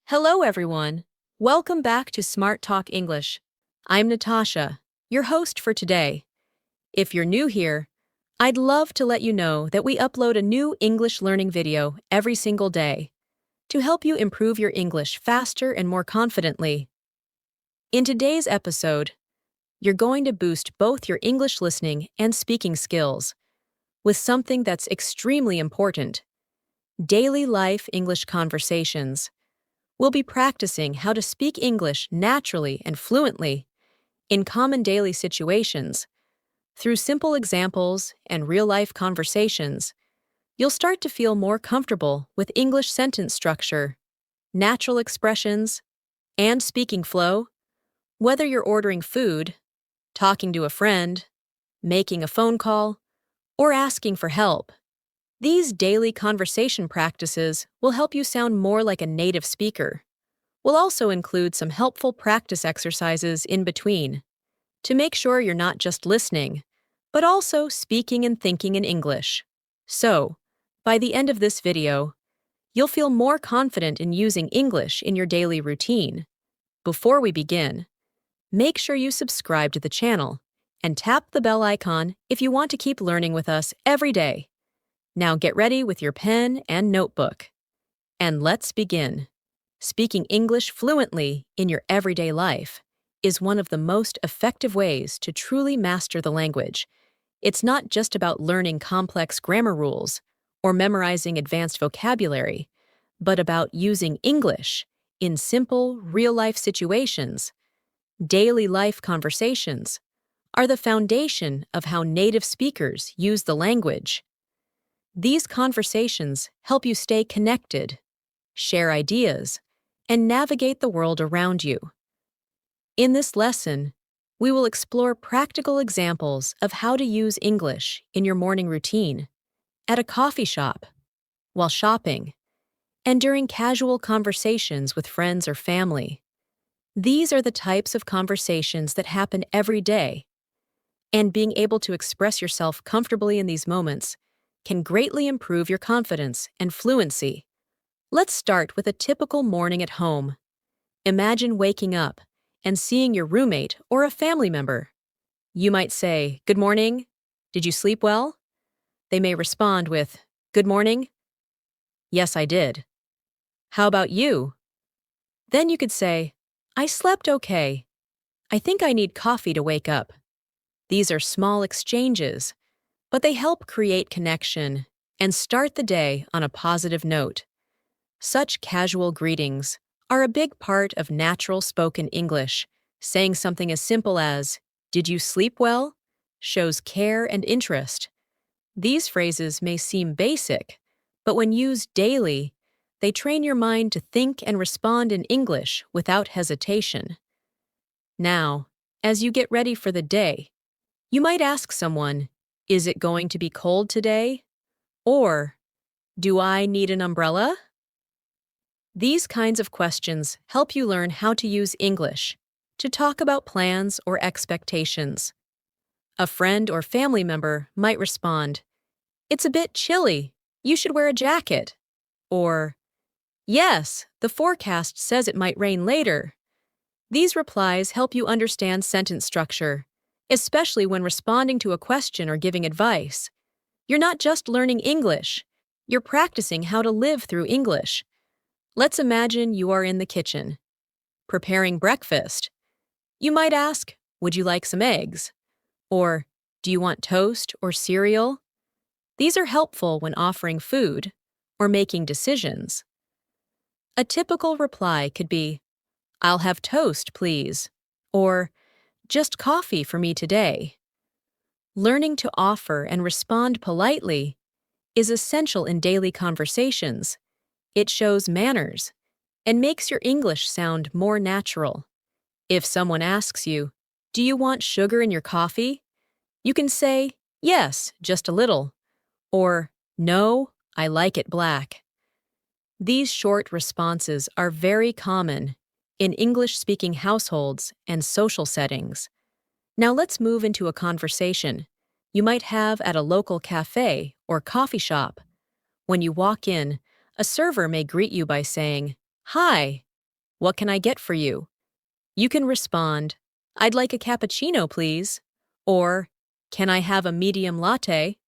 Hello, everyone. Welcome back to Smart Talk English. I'm Natasha, your host for today. If you're new here, I'd love to let you know that we upload a new English learning video every single day to help you improve your English faster and more confidently. In today's episode, you're going to boost both your English listening and speaking skills with something that's extremely important: daily life English conversations. We'll be practicing how to speak English naturally and fluently in common daily situations. Through simple examples and real-life conversations, you'll start to feel more comfortable with English sentence structure, natural expressions, and speaking flow. Whether you're ordering food, talking to a friend, making a phone call, or asking for help, these daily conversation practices will help you sound more like a native speaker. We'll also include some helpful practice exercises in between to make sure you're not just listening, but also speaking and thinking in English. So, by the end of this video, you'll feel more confident in using English in your daily routine. Before we begin, make sure you subscribe to the channel and tap the bell icon if you want to keep learning with us every day. Now get ready with your pen and notebook. And let's begin. Speaking English fluently in your everyday life is one of the most effective ways to truly master the language. It's not just about learning complex grammar rules or memorizing advanced vocabulary, but about using English in simple, real-life situations. Daily life conversations are the foundation of how native speakers use the language. These conversations help you stay connected, share ideas, and navigate the world around you. In this lesson, we will explore practical examples of how to use English in your morning routine, at a coffee shop, while shopping, and during casual conversations with friends or family. These are the types of conversations that happen every day, and being able to express yourself comfortably in these moments can greatly improve your confidence and fluency. Let's start with a typical morning at home. Imagine waking up and seeing your roommate or a family member. You might say, "Good morning. Did you sleep well?" They may respond with, "Good morning. Yes, I did. How about you?" Then you could say, "I slept okay. I think I need coffee to wake up." These are small exchanges, but they help create connection and start the day on a positive note. Such casual greetings are a big part of natural spoken English. Saying something as simple as, "Did you sleep well?" shows care and interest. These phrases may seem basic, but when used daily, they train your mind to think and respond in English without hesitation. Now, as you get ready for the day, you might ask someone, "Is it going to be cold today?" Or, "Do I need an umbrella?" These kinds of questions help you learn how to use English to talk about plans or expectations. A friend or family member might respond, "It's a bit chilly. You should wear a jacket." Or, "Yes, the forecast says it might rain later." These replies help you understand sentence structure, especially when responding to a question or giving advice. You're not just learning English, you're practicing how to live through English. Let's imagine you are in the kitchen, preparing breakfast. You might ask, "Would you like some eggs?" Or, "Do you want toast or cereal?" These are helpful when offering food or making decisions. A typical reply could be, "I'll have toast, please," or "Just coffee for me today." Learning to offer and respond politely is essential in daily conversations. It shows manners and makes your English sound more natural. If someone asks you, "Do you want sugar in your coffee?" you can say, "Yes, just a little," or "No, I like it black." These short responses are very common in English-speaking households and social settings. Now let's move into a conversation you might have at a local cafe or coffee shop. When you walk in, a server may greet you by saying, "Hi, What can I get for you? You can respond, I'd like a cappuccino, please. Or, can I have a medium latte?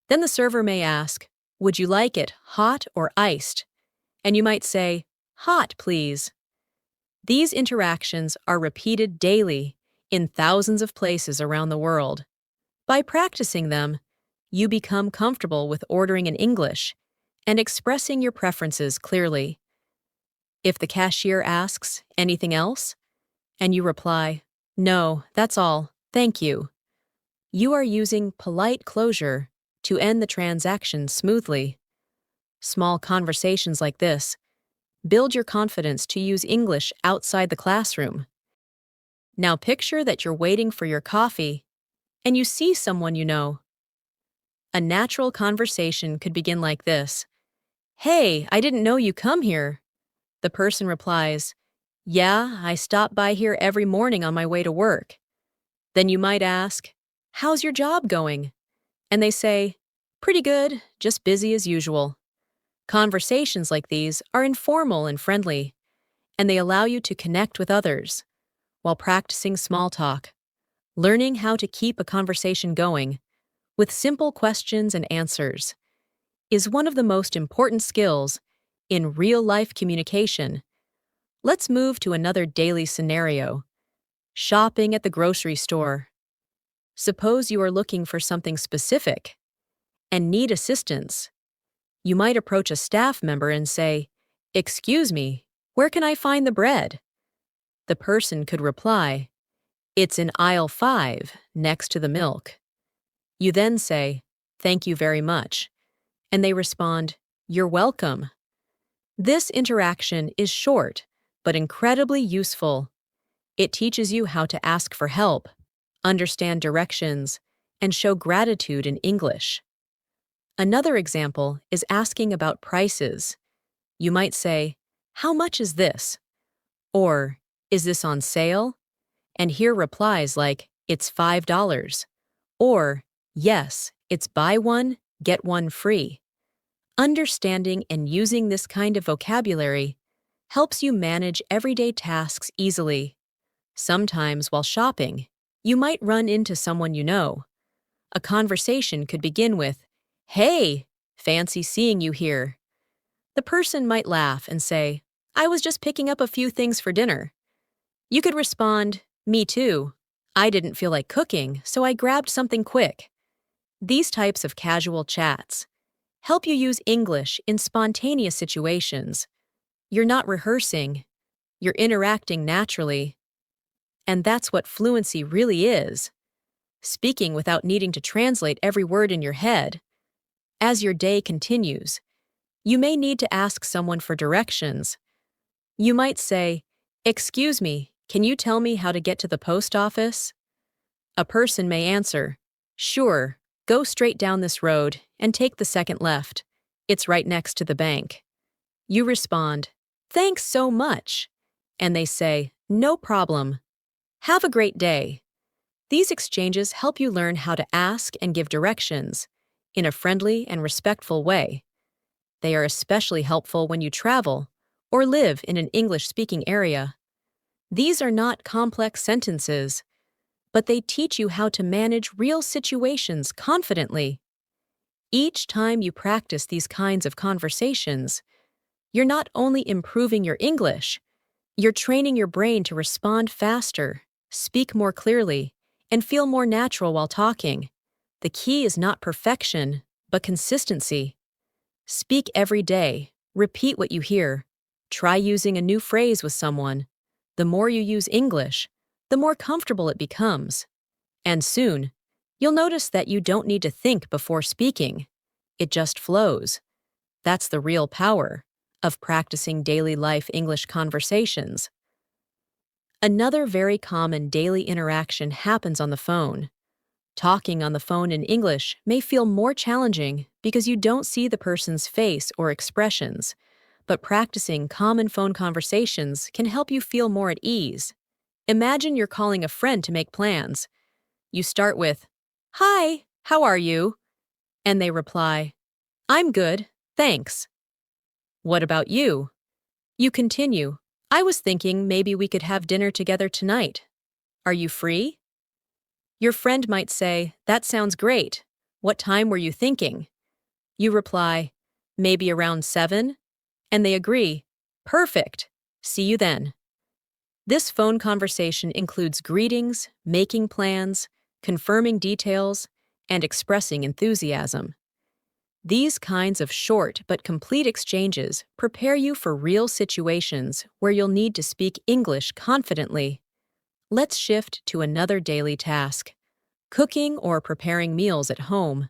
Then the server may ask, would you like it hot or iced? And you might say, hot, please. These interactions are repeated daily in thousands of places around the world. By practicing them, you become comfortable with ordering in English and expressing your preferences clearly. If the cashier asks, anything else? And you reply, no, that's all, thank you. You are using polite closure to end the transaction smoothly. Small conversations like this build your confidence to use English outside the classroom. Now picture that you're waiting for your coffee and you see someone you know. A natural conversation could begin like this. Hey, I didn't know you come here. The person replies, yeah, I stop by here every morning on my way to work. Then you might ask, how's your job going? And they say, pretty good, just busy as usual. Conversations like these are informal and friendly, and they allow you to connect with others while practicing small talk. Learning how to keep a conversation going with simple questions and answers is one of the most important skills in real-life communication. Let's move to another daily scenario. Shopping at the grocery store. Suppose you are looking for something specific and need assistance. You might approach a staff member and say, excuse me, where can I find the bread? The person could reply, it's in aisle 5, next to the milk. You then say, thank you very much, and they respond, you're welcome. This interaction is short, but incredibly useful. It teaches you how to ask for help, understand directions, and show gratitude in English. Another example is asking about prices. You might say, how much is this? Or, is this on sale? And hear replies like, it's $5. Or, yes, it's buy one, get one free. Understanding and using this kind of vocabulary helps you manage everyday tasks easily. Sometimes while shopping, you might run into someone you know. A conversation could begin with, hey, fancy seeing you here. The person might laugh and say, I was just picking up a few things for dinner. You could respond, me too. I didn't feel like cooking, so I grabbed something quick. These types of casual chats help you use English in spontaneous situations. You're not rehearsing, you're interacting naturally. And that's what fluency really is. Speaking without needing to translate every word in your head. As your day continues, you may need to ask someone for directions. You might say, excuse me, can you tell me how to get to the post office? A person may answer, sure, go straight down this road and take the second left. It's right next to the bank. You respond, thanks so much. And they say, no problem. Have a great day. These exchanges help you learn how to ask and give directions in a friendly and respectful way. They are especially helpful when you travel or live in an English-speaking area. These are not complex sentences, but they teach you how to manage real situations confidently. Each time you practice these kinds of conversations, you're not only improving your English, you're training your brain to respond faster, speak more clearly, and feel more natural while talking. The key is not perfection, but consistency. Speak every day, repeat what you hear, try using a new phrase with someone. The more you use English, the more comfortable it becomes. And soon, you'll notice that you don't need to think before speaking. It just flows. That's the real power of practicing daily life English conversations. Another very common daily interaction happens on the phone. Talking on the phone in English may feel more challenging because you don't see the person's face or expressions, but practicing common phone conversations can help you feel more at ease. Imagine you're calling a friend to make plans. You start with, "Hi, how are you?" And they reply, "I'm good, thanks." "What about you?" You continue, I was thinking maybe we could have dinner together tonight. Are you free? Your friend might say, that sounds great. What time were you thinking? You reply, maybe around 7? And they agree, perfect. See you then. This phone conversation includes greetings, making plans, confirming details, and expressing enthusiasm. These kinds of short but complete exchanges prepare you for real situations where you'll need to speak English confidently. Let's shift to another daily task: cooking or preparing meals at home.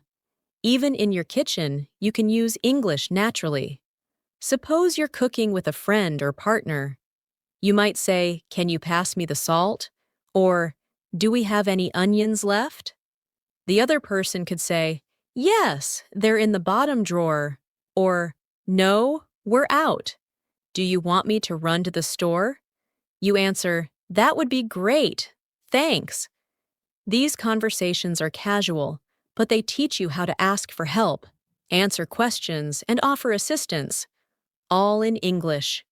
Even in your kitchen, you can use English naturally. Suppose you're cooking with a friend or partner. You might say, "Can you pass me the salt?" Or, "Do we have any onions left?" The other person could say, "Yes, they're in the bottom drawer." Or, "No, we're out. Do you want me to run to the store?" You answer, "That would be great. Thanks." These conversations are casual, but they teach you how to ask for help, answer questions, and offer assistance, all in English.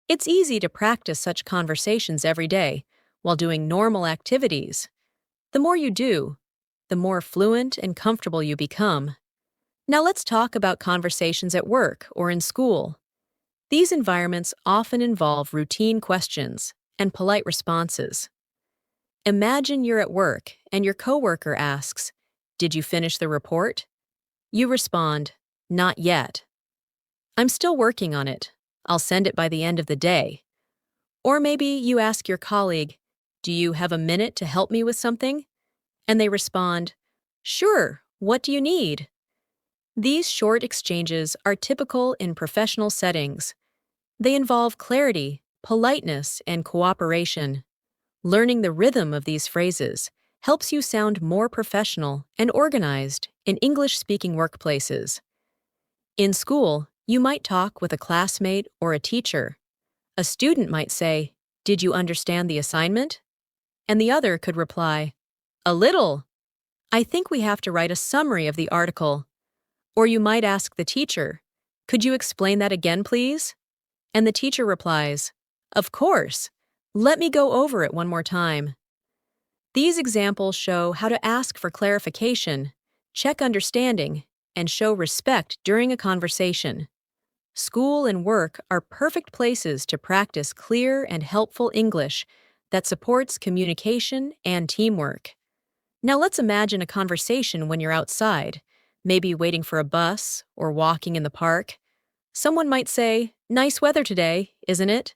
It's easy to practice such conversations every day while doing normal activities. The more you do, the more fluent and comfortable you become. Now let's talk about conversations at work or in school. These environments often involve routine questions and polite responses. Imagine you're at work and your coworker asks, "Did you finish the report?" You respond, "Not yet. I'm still working on it. I'll send it by the end of the day." Or maybe you ask your colleague, "Do you have a minute to help me with something?" And they respond, "Sure, what do you need?" These short exchanges are typical in professional settings. They involve clarity, politeness, and cooperation. Learning the rhythm of these phrases helps you sound more professional and organized in English-speaking workplaces. In school, you might talk with a classmate or a teacher. A student might say, "Did you understand the assignment?" And the other could reply, "A little. I think we have to write a summary of the article." Or you might ask the teacher, "Could you explain that again, please?" And the teacher replies, "Of course. Let me go over it one more time." These examples show how to ask for clarification, check understanding, and show respect during a conversation. School and work are perfect places to practice clear and helpful English that supports communication and teamwork. Now let's imagine a conversation when you're outside, maybe waiting for a bus or walking in the park. Someone might say, "Nice weather today, isn't it?"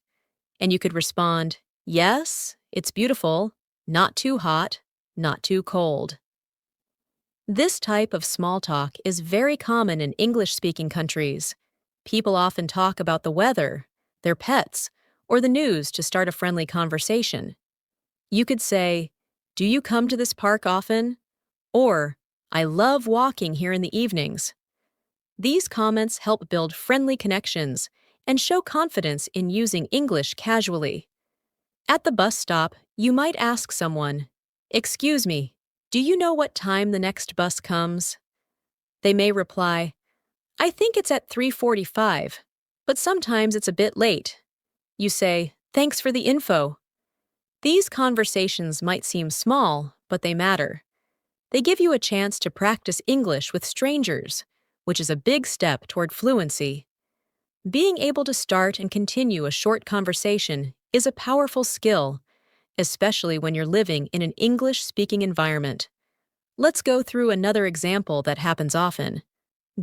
And you could respond, "Yes, it's beautiful, not too hot, not too cold." This type of small talk is very common in English-speaking countries. People often talk about the weather, their pets, or the news to start a friendly conversation. You could say, "Do you come to this park often?" Or, "I love walking here in the evenings." These comments help build friendly connections and show confidence in using English casually. At the bus stop, you might ask someone, "Excuse me, do you know what time the next bus comes?" They may reply, "I think it's at 3:45, but sometimes it's a bit late." You say, "Thanks for the info." These conversations might seem small, but they matter. They give you a chance to practice English with strangers, which is a big step toward fluency. Being able to start and continue a short conversation is a powerful skill, especially when you're living in an English-speaking environment. Let's go through another example that happens often: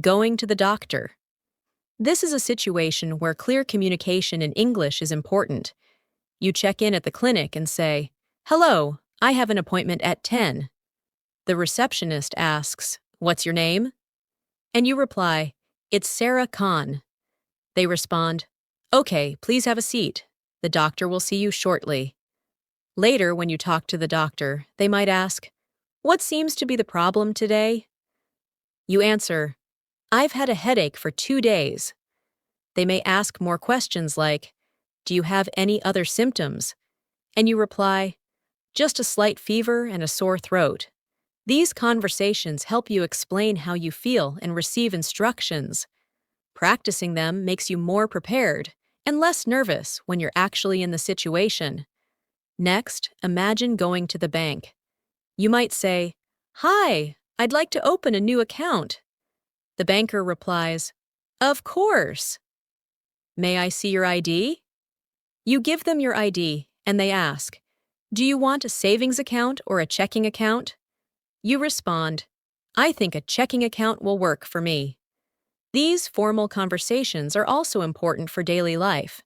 going to the doctor. This is a situation where clear communication in English is important. You check in at the clinic and say, "Hello, I have an appointment at 10. The receptionist asks, "What's your name?" And you reply, "It's Sarah Khan." They respond, "Okay, please have a seat. The doctor will see you shortly." Later, when you talk to the doctor, they might ask, "What seems to be the problem today?" You answer, "I've had a headache for 2 days." They may ask more questions like, "Do you have any other symptoms?" And you reply, "Just a slight fever and a sore throat." These conversations help you explain how you feel and receive instructions. Practicing them makes you more prepared and less nervous when you're actually in the situation. Next, imagine going to the bank. You might say, "Hi, I'd like to open a new account." The banker replies, "Of course." "May I see your ID?" You give them your ID, and they ask, "Do you want a savings account or a checking account?" You respond, "I think a checking account will work for me." These formal conversations are also important for daily life.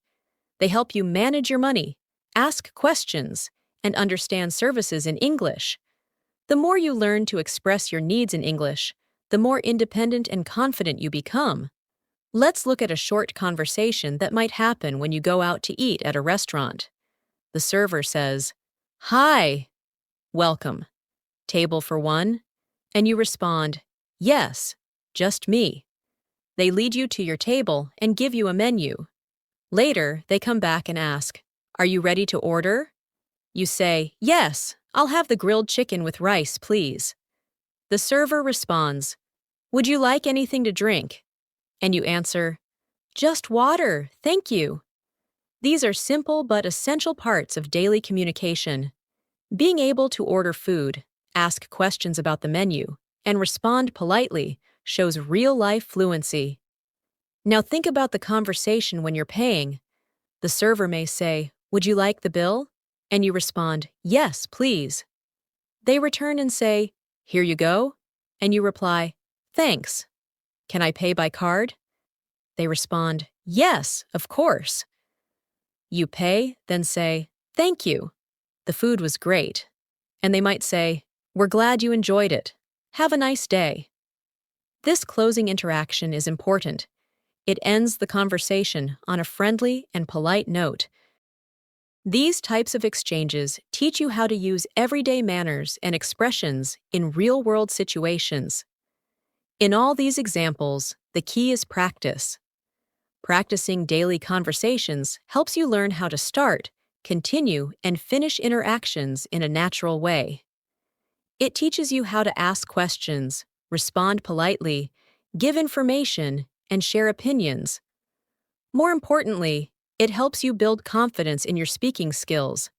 They help you manage your money, ask questions, and understand services in English. The more you learn to express your needs in English, the more independent and confident you become. Let's look at a short conversation that might happen when you go out to eat at a restaurant. The server says, "Hi, welcome. Table for one?" And you respond, "Yes, just me." They lead you to your table and give you a menu. Later, they come back and ask, "Are you ready to order?" You say, "Yes, I'll have the grilled chicken with rice, please." The server responds, "Would you like anything to drink?" And you answer, "Just water, thank you." These are simple but essential parts of daily communication. Being able to order food, ask questions about the menu, and respond politely shows real-life fluency. Now think about the conversation when you're paying. The server may say, "Would you like the bill?" And you respond, "Yes, please." They return and say, "Here you go." And you reply, "Thanks. Can I pay by card?" They respond, "Yes, of course." You pay, then say, "Thank you. The food was great." And they might say, "We're glad you enjoyed it. Have a nice day." This closing interaction is important. It ends the conversation on a friendly and polite note. These types of exchanges teach you how to use everyday manners and expressions in real-world situations. In all these examples, the key is practice. Practicing daily conversations helps you learn how to start, continue, and finish interactions in a natural way. It teaches you how to ask questions, respond politely, give information, and share opinions. More importantly, it helps you build confidence in your speaking skills.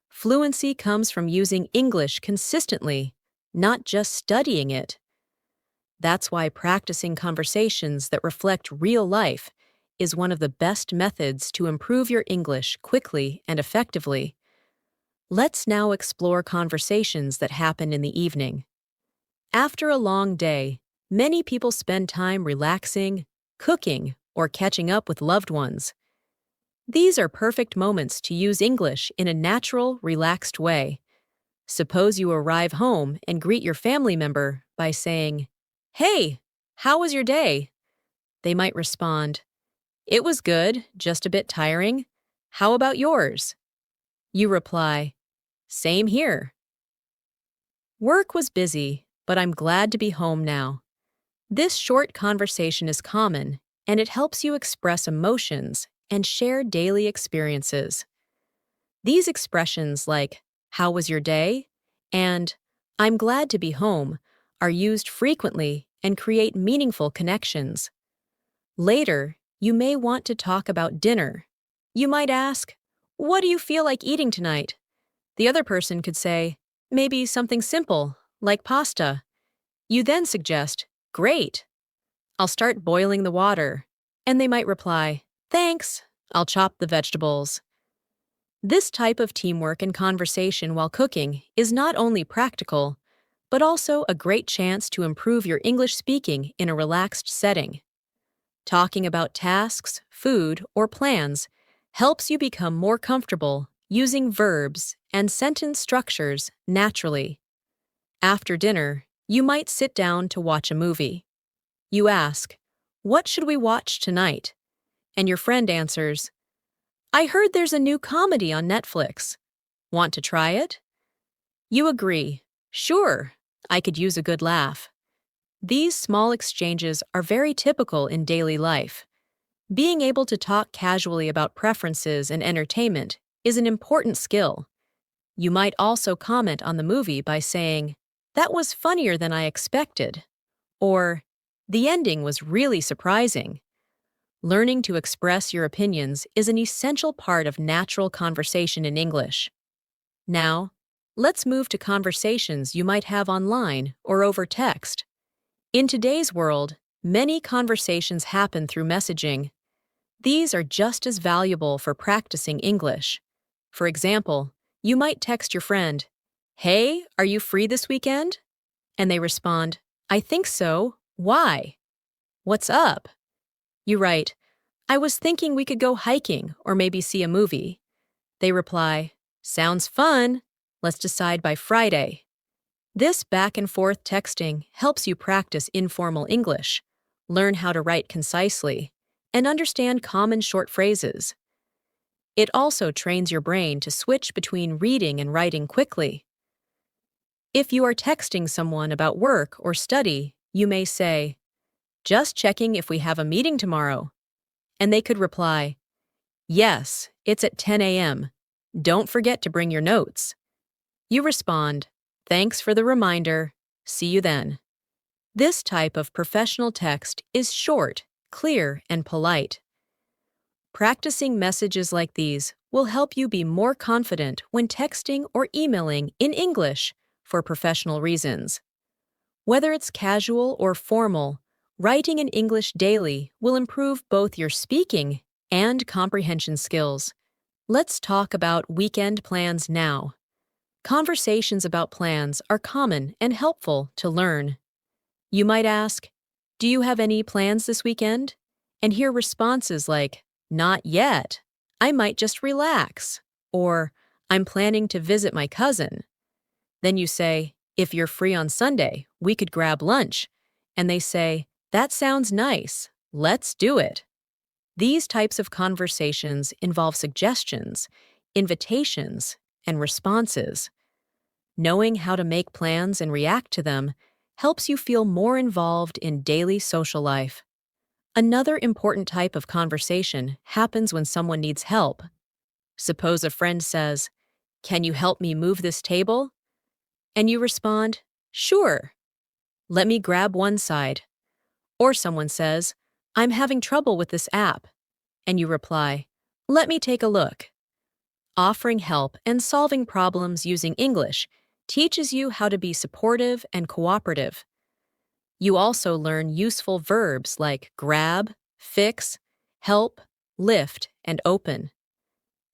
Fluency comes from using English consistently, not just studying it. That's why practicing conversations that reflect real life is one of the best methods to improve your English quickly and effectively. Let's now explore conversations that happen in the evening. After a long day, many people spend time relaxing, cooking, or catching up with loved ones. These are perfect moments to use English in a natural, relaxed way. Suppose you arrive home and greet your family member by saying, "Hey, how was your day?" They might respond, "It was good, just a bit tiring. How about yours?" You reply, "Same here. Work was busy, but I'm glad to be home now." This short conversation is common, and it helps you express emotions and share daily experiences. These expressions like, "How was your day?" and "I'm glad to be home" are used frequently and create meaningful connections. Later, you may want to talk about dinner. You might ask, "What do you feel like eating tonight?" The other person could say, "Maybe something simple, like pasta." You then suggest, "Great. I'll start boiling the water." And they might reply, "Thanks. I'll chop the vegetables." This type of teamwork and conversation while cooking is not only practical, but also a great chance to improve your English speaking in a relaxed setting. Talking about tasks, food, or plans helps you become more comfortable using verbs and sentence structures naturally. After dinner, you might sit down to watch a movie. You ask, "What should we watch tonight?" And your friend answers, "I heard there's a new comedy on Netflix. Want to try it?" You agree, "Sure, I could use a good laugh." These small exchanges are very typical in daily life. Being able to talk casually about preferences and entertainment is an important skill. You might also comment on the movie by saying, "That was funnier than I expected," or "The ending was really surprising." Learning to express your opinions is an essential part of natural conversation in English. Now, let's move to conversations you might have online or over text. In today's world, many conversations happen through messaging. These are just as valuable for practicing English. For example, you might text your friend, "Hey, are you free this weekend?" And they respond, "I think so. Why? What's up?" You write, "I was thinking we could go hiking or maybe see a movie." They reply, "Sounds fun. Let's decide by Friday." This back and forth texting helps you practice informal English, learn how to write concisely, and understand common short phrases. It also trains your brain to switch between reading and writing quickly. If you are texting someone about work or study, you may say, "Just checking if we have a meeting tomorrow." And they could reply, "Yes, it's at 10 a.m. Don't forget to bring your notes." You respond, "Thanks for the reminder. See you then." This type of professional text is short, clear, and polite. Practicing messages like these will help you be more confident when texting or emailing in English for professional reasons. Whether it's casual or formal, writing in English daily will improve both your speaking and comprehension skills. Let's talk about weekend plans now. Conversations about plans are common and helpful to learn. You might ask, "Do you have any plans this weekend?" And hear responses like, "Not yet. I might just relax." Or, "I'm planning to visit my cousin." Then you say, "If you're free on Sunday, we could grab lunch." And they say, "That sounds nice. Let's do it." These types of conversations involve suggestions, invitations, and responses. Knowing how to make plans and react to them helps you feel more involved in daily social life. Another important type of conversation happens when someone needs help. Suppose a friend says, "Can you help me move this table?" And you respond, "Sure. Let me grab one side." Or someone says, "I'm having trouble with this app." And you reply, "Let me take a look." Offering help and solving problems using English teaches you how to be supportive and cooperative. You also learn useful verbs like grab, fix, help, lift, and open.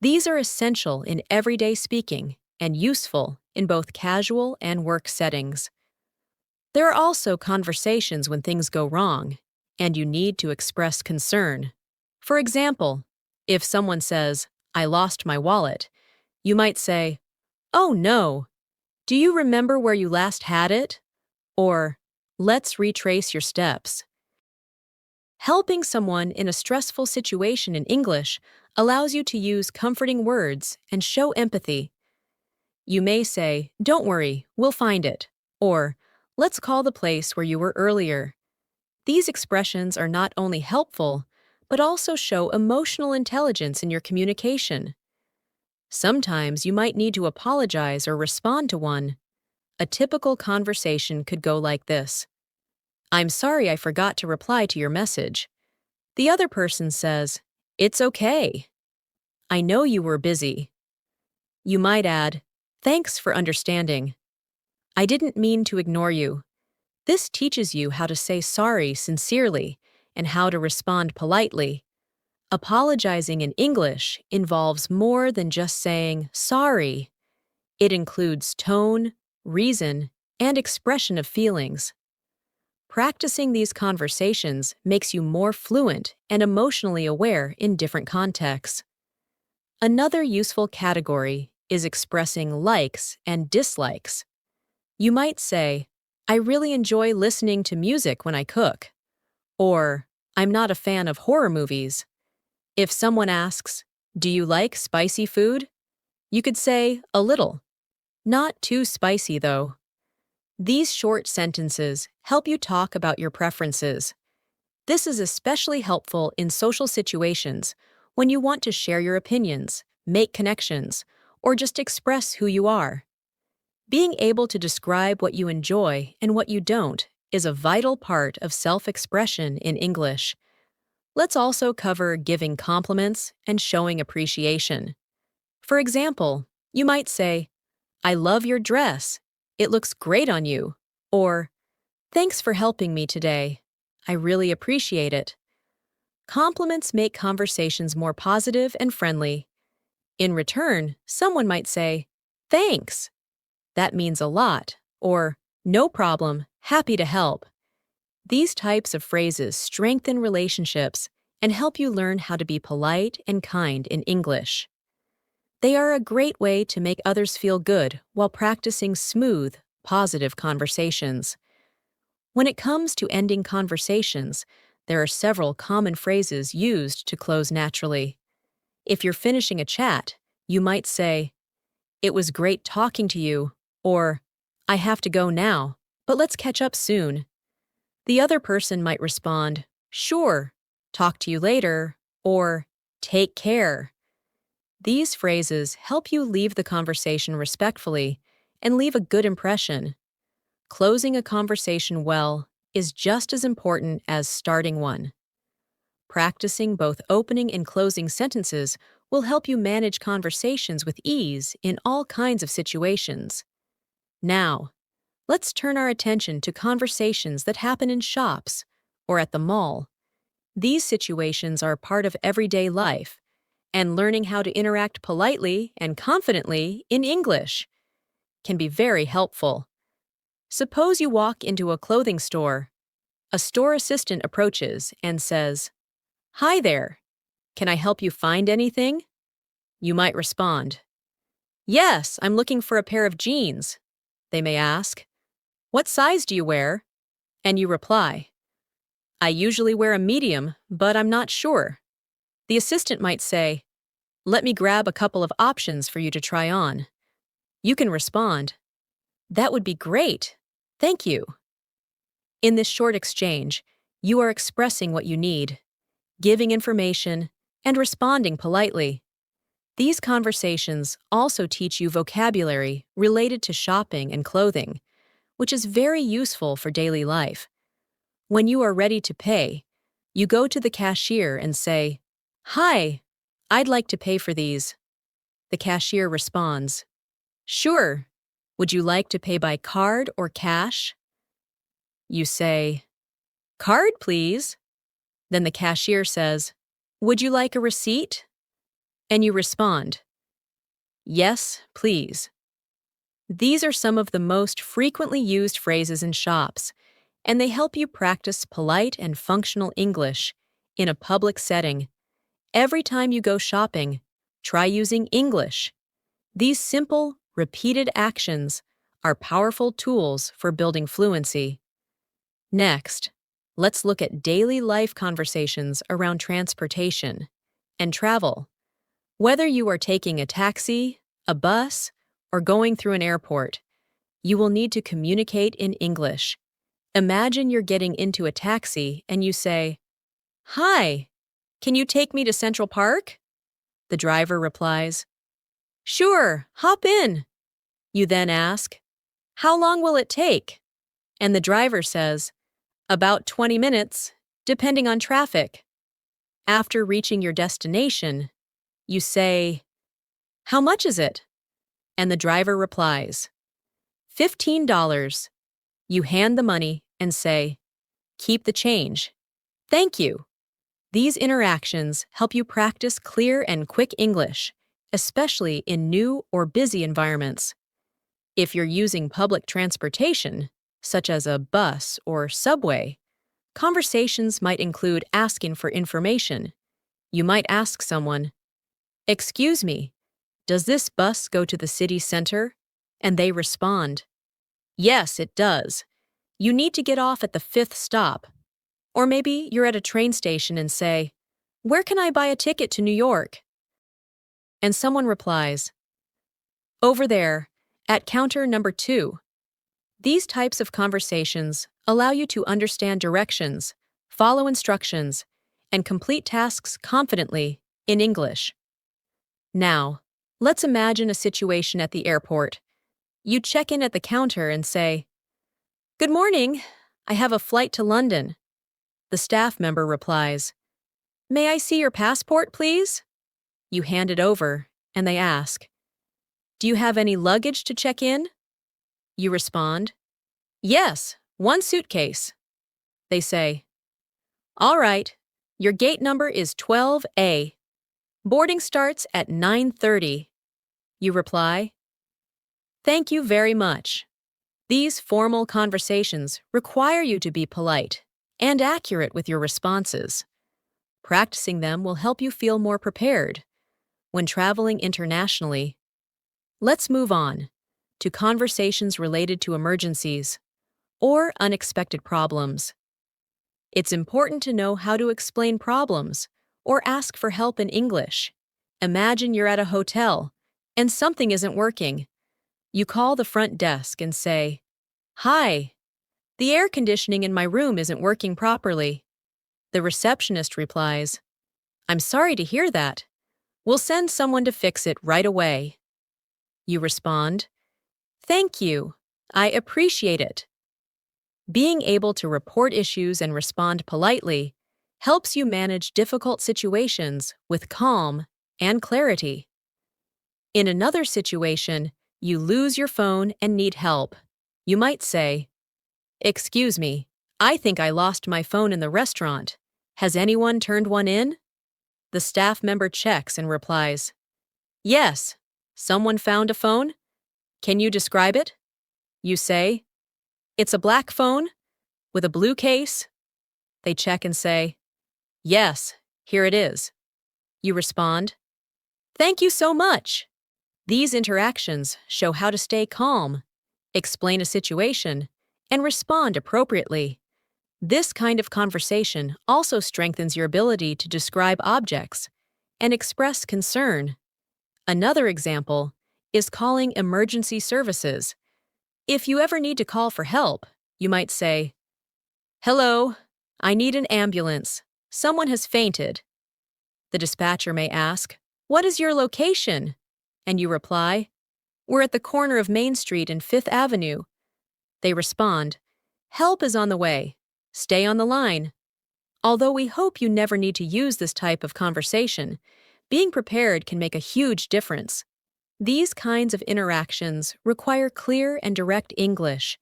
These are essential in everyday speaking and useful in both casual and work settings. There are also conversations when things go wrong, and you need to express concern. For example, if someone says, "I lost my wallet," you might say, "Oh no, do you remember where you last had it?" Or, "Let's retrace your steps." Helping someone in a stressful situation in English allows you to use comforting words and show empathy. You may say, "Don't worry, we'll find it," or, "Let's call the place where you were earlier." These expressions are not only helpful, but also show emotional intelligence in your communication. Sometimes you might need to apologize or respond to one. A typical conversation could go like this: "I'm sorry I forgot to reply to your message." The other person says, "It's okay. I know you were busy." You might add, "Thanks for understanding. I didn't mean to ignore you." This teaches you how to say sorry sincerely and how to respond politely. Apologizing in English involves more than just saying sorry. It includes tone, reason, and expression of feelings. Practicing these conversations makes you more fluent and emotionally aware in different contexts. Another useful category is expressing likes and dislikes. You might say, "I really enjoy listening to music when I cook," or, "I'm not a fan of horror movies." If someone asks, "Do you like spicy food?" you could say, "A little." Not too spicy, though. These short sentences help you talk about your preferences. This is especially helpful in social situations when you want to share your opinions, make connections, or just express who you are. Being able to describe what you enjoy and what you don't is a vital part of self-expression in English. Let's also cover giving compliments and showing appreciation. For example, you might say, I love your dress. It looks great on you. Or, thanks for helping me today. I really appreciate it. Compliments make conversations more positive and friendly. In return, someone might say, thanks. That means a lot. Or, no problem, happy to help. These types of phrases strengthen relationships and help you learn how to be polite and kind in English. They are a great way to make others feel good while practicing smooth, positive conversations. When it comes to ending conversations, there are several common phrases used to close naturally. If you're finishing a chat, you might say, it was great talking to you, or, I have to go now, but let's catch up soon. The other person might respond, sure, talk to you later, or take care. These phrases help you leave the conversation respectfully and leave a good impression. Closing a conversation well is just as important as starting one. Practicing both opening and closing sentences will help you manage conversations with ease in all kinds of situations. Now, let's turn our attention to conversations that happen in shops or at the mall. These situations are part of everyday life, and learning how to interact politely and confidently in English can be very helpful. Suppose you walk into a clothing store. A store assistant approaches and says, hi there, can I help you find anything? You might respond, yes, I'm looking for a pair of jeans. They may ask, what size do you wear? And you reply, I usually wear a medium, but I'm not sure. The assistant might say, let me grab a couple of options for you to try on. You can respond, that would be great. Thank you. In this short exchange, you are expressing what you need, giving information, and responding politely. These conversations also teach you vocabulary related to shopping and clothing, which is very useful for daily life. When you are ready to pay, you go to the cashier and say, hi, I'd like to pay for these. The cashier responds, sure. Would you like to pay by card or cash? You say, card, please. Then the cashier says, would you like a receipt? And you respond, yes, please. These are some of the most frequently used phrases in shops, and they help you practice polite and functional English in a public setting. Every time you go shopping, try using English. These simple, repeated actions are powerful tools for building fluency. Next, let's look at daily life conversations around transportation and travel. Whether you are taking a taxi, a bus, or going through an airport, you will need to communicate in English. Imagine you're getting into a taxi and you say, hi, can you take me to Central Park? The driver replies, sure, hop in. You then ask, how long will it take? And the driver says, about 20 minutes, depending on traffic. After reaching your destination, you say, how much is it? And the driver replies, $15. You hand the money and say, keep the change. Thank you. These interactions help you practice clear and quick English, especially in new or busy environments. If you're using public transportation, such as a bus or subway, conversations might include asking for information. You might ask someone, excuse me, does this bus go to the city center? And they respond, yes, it does. You need to get off at the 5th stop. Or maybe you're at a train station and say, where can I buy a ticket to New York? And someone replies, over there, at counter number 2. These types of conversations allow you to understand directions, follow instructions, and complete tasks confidently in English. Now, let's imagine a situation at the airport. You check in at the counter and say, good morning, I have a flight to London. The staff member replies, May I see your passport, please? You hand it over, and they ask, do you have any luggage to check in? You respond, yes, one suitcase. They say, all right, your gate number is 12A. Boarding starts at 9:30. You reply, thank you very much. These formal conversations require you to be polite and accurate with your responses. Practicing them will help you feel more prepared when traveling internationally. Let's move on to conversations related to emergencies or unexpected problems. It's important to know how to explain problems or ask for help in English. Imagine you're at a hotel and something isn't working. You call the front desk and say, hi, the air conditioning in my room isn't working properly. The receptionist replies, I'm sorry to hear that. We'll send someone to fix it right away. You respond, thank you. I appreciate it. Being able to report issues and respond politely helps you manage difficult situations with calm and clarity. In another situation, you lose your phone and need help. You might say, excuse me, I think I lost my phone in the restaurant. Has anyone turned one in? The staff member checks and replies, yes, someone found a phone. Can you describe it? You say, it's a black phone with a blue case. They check and say, yes, here it is. You respond, thank you so much. These interactions show how to stay calm, explain a situation, and respond appropriately. This kind of conversation also strengthens your ability to describe objects and express concern. Another example is calling emergency services. If you ever need to call for help, you might say, hello, I need an ambulance. Someone has fainted. The dispatcher may ask, what is your location? And you reply, we're at the corner of Main Street and Fifth Avenue. They respond, help is on the way. Stay on the line. Although we hope you never need to use this type of conversation, being prepared can make a huge difference. These kinds of interactions require clear and direct English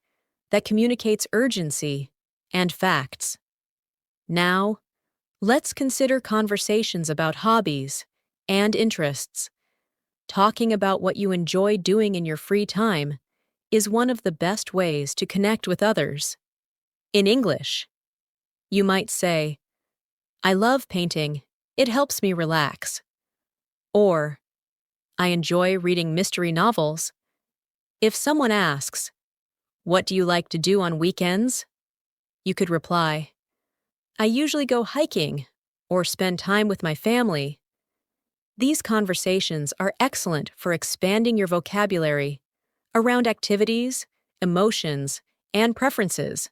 that communicates urgency and facts. Now, let's consider conversations about hobbies and interests. Talking about what you enjoy doing in your free time is one of the best ways to connect with others. In English, you might say, I love painting. It helps me relax. Or, I enjoy reading mystery novels. If someone asks, what do you like to do on weekends? You could reply, I usually go hiking or spend time with my family. These conversations are excellent for expanding your vocabulary around activities, emotions, and preferences.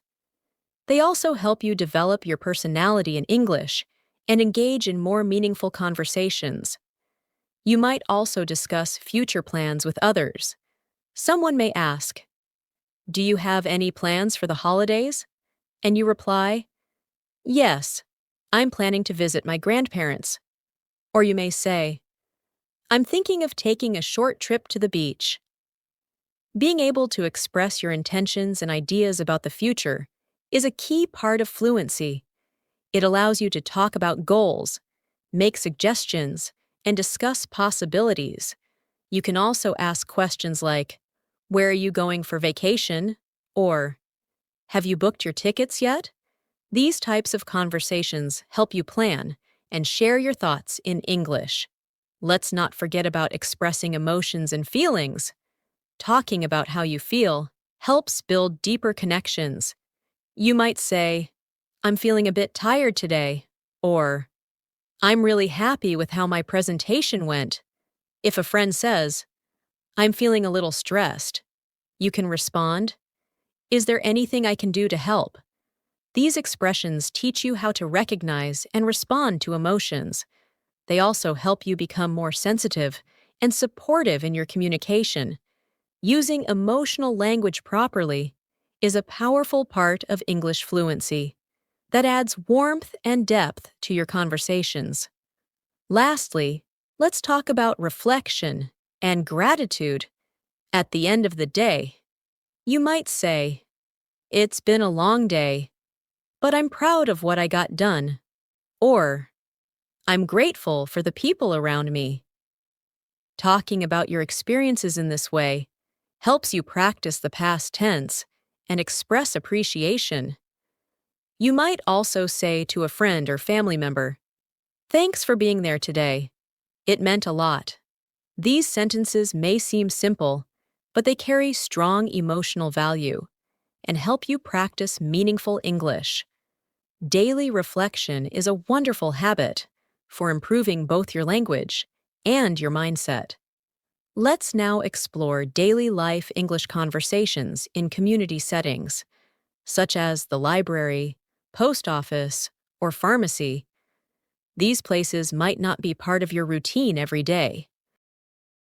They also help you develop your personality in English and engage in more meaningful conversations. You might also discuss future plans with others. Someone may ask, do you have any plans for the holidays? And you reply, yes, I'm planning to visit my grandparents. Or you may say, I'm thinking of taking a short trip to the beach. Being able to express your intentions and ideas about the future is a key part of fluency. It allows you to talk about goals, make suggestions, and discuss possibilities. You can also ask questions like, where are you going for vacation? Or, have you booked your tickets yet? These types of conversations help you plan and share your thoughts in English. Let's not forget about expressing emotions and feelings. Talking about how you feel helps build deeper connections. You might say, I'm feeling a bit tired today, or I'm really happy with how my presentation went. If a friend says, I'm feeling a little stressed, you can respond, is there anything I can do to help? These expressions teach you how to recognize and respond to emotions. They also help you become more sensitive and supportive in your communication. Using emotional language properly is a powerful part of English fluency. that adds warmth and depth to your conversations. Lastly, let's talk about reflection and gratitude. At the end of the day, you might say, "It's been a long day, but I'm proud of what I got done." Or, "I'm grateful for the people around me." Talking about your experiences in this way helps you practice the past tense and express appreciation. You might also say to a friend or family member, "Thanks for being there today. It meant a lot." These sentences may seem simple, but they carry strong emotional value and help you practice meaningful English. Daily reflection is a wonderful habit for improving both your language and your mindset. Let's now explore daily life English conversations in community settings, such as the library, post office, or pharmacy. These places might not be part of your routine every day,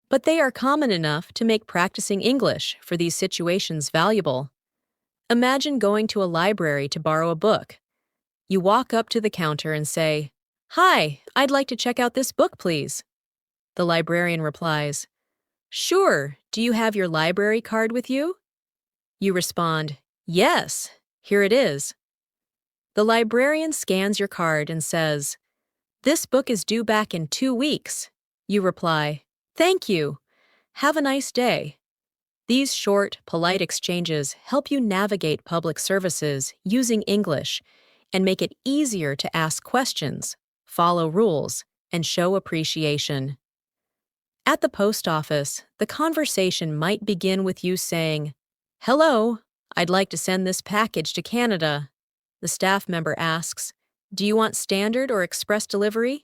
but they are common enough to make practicing English for these situations valuable. Imagine going to a library to borrow a book. You walk up to the counter and say, "Hi, I'd like to check out this book, please." The librarian replies, "Sure, do you have your library card with you?" You respond, "Yes, here it is." The librarian scans your card and says, "This book is due back in 2 weeks." You reply, "Thank you. Have a nice day." These short, polite exchanges help you navigate public services using English and make it easier to ask questions, follow rules, and show appreciation. At the post office, the conversation might begin with you saying, "Hello, I'd like to send this package to Canada." The staff member asks, "Do you want standard or express delivery?"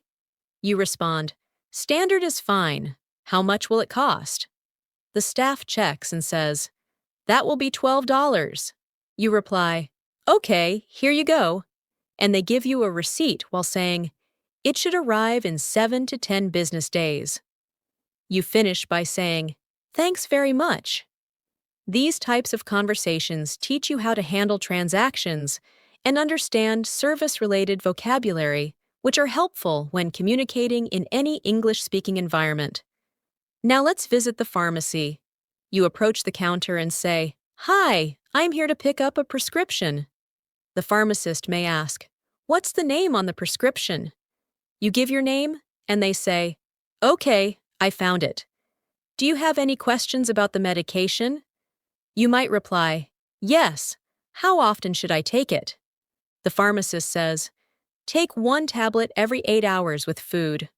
You respond, "Standard is fine. How much will it cost?" The staff checks and says, "That will be $12." You reply, "Okay, here you go." And they give you a receipt while saying, "It should arrive in 7 to 10 business days." You finish by saying, "Thanks very much." These types of conversations teach you how to handle transactions and understand service-related vocabulary, which are helpful when communicating in any English-speaking environment. Now let's visit the pharmacy. You approach the counter and say, "Hi, I'm here to pick up a prescription." The pharmacist may ask, "What's the name on the prescription?" You give your name, and they say, "Okay, I found it. Do you have any questions about the medication?" You might reply, "Yes. How often should I take it?" The pharmacist says, "Take 1 tablet every 8 hours with food."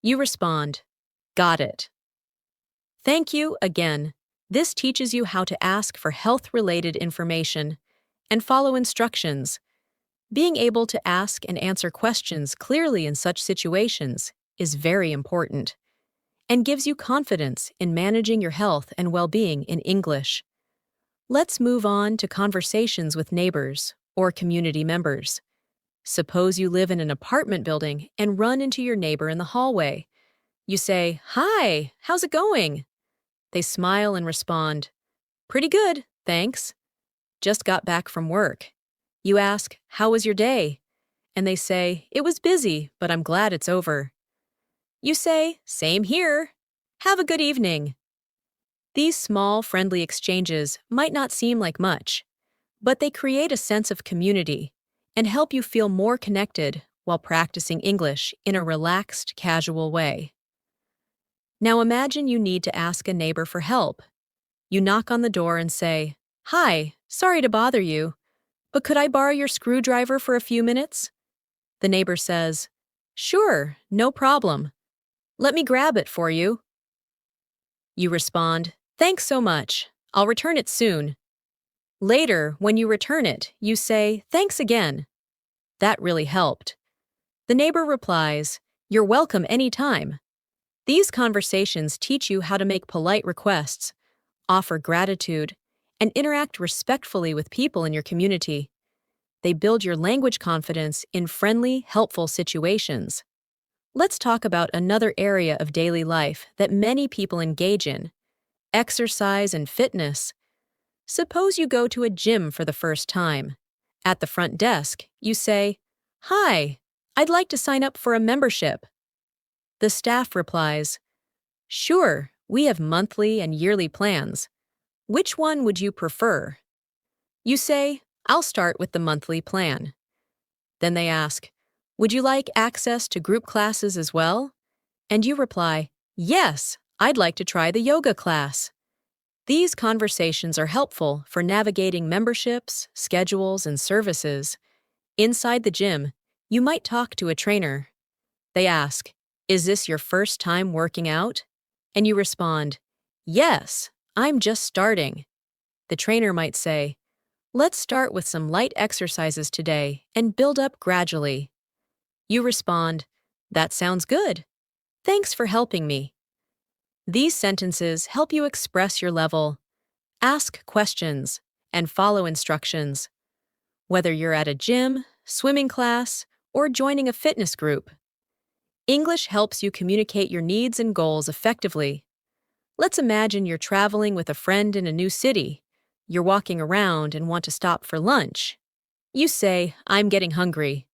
You respond, "Got it." Thank you again. This teaches you how to ask for health-related information and follow instructions. Being able to ask and answer questions clearly in such situations is very important and gives you confidence in managing your health and well-being in English. Let's move on to conversations with neighbors or community members. Suppose you live in an apartment building and run into your neighbor in the hallway. You say, "Hi, how's it going?" They smile and respond, "Pretty good, thanks. Just got back from work." You ask, "How was your day?" And they say, "It was busy, but I'm glad it's over." You say, "Same here. Have a good evening." These small, friendly exchanges might not seem like much, but they create a sense of community and help you feel more connected while practicing English in a relaxed, casual way. Now imagine you need to ask a neighbor for help. You knock on the door and say, "Hi, sorry to bother you, but could I borrow your screwdriver for a few minutes?" The neighbor says, "Sure, no problem. Let me grab it for you." You respond, "Thanks so much. I'll return it soon." Later, when you return it, you say, "Thanks again. That really helped." The neighbor replies, "You're welcome anytime." These conversations teach you how to make polite requests, offer gratitude, and interact respectfully with people in your community. They build your language confidence in friendly, helpful situations. Let's talk about another area of daily life that many people engage in: exercise and fitness. Suppose you go to a gym for the first time. At the front desk, you say, "Hi, I'd like to sign up for a membership." The staff replies, "Sure, we have monthly and yearly plans. Which one would you prefer?" You say, "I'll start with the monthly plan." Then they ask, "Would you like access to group classes as well?" And you reply, "Yes, I'd like to try the yoga class." These conversations are helpful for navigating memberships, schedules, and services. Inside the gym, you might talk to a trainer. They ask, "Is this your first time working out?" And you respond, "Yes, I'm just starting." The trainer might say, "Let's start with some light exercises today and build up gradually." You respond, "That sounds good. Thanks for helping me." These sentences help you express your level, ask questions, and follow instructions. Whether you're at a gym, swimming class, or joining a fitness group, English helps you communicate your needs and goals effectively. Let's imagine you're traveling with a friend in a new city. You're walking around and want to stop for lunch. You say, "I'm getting hungry.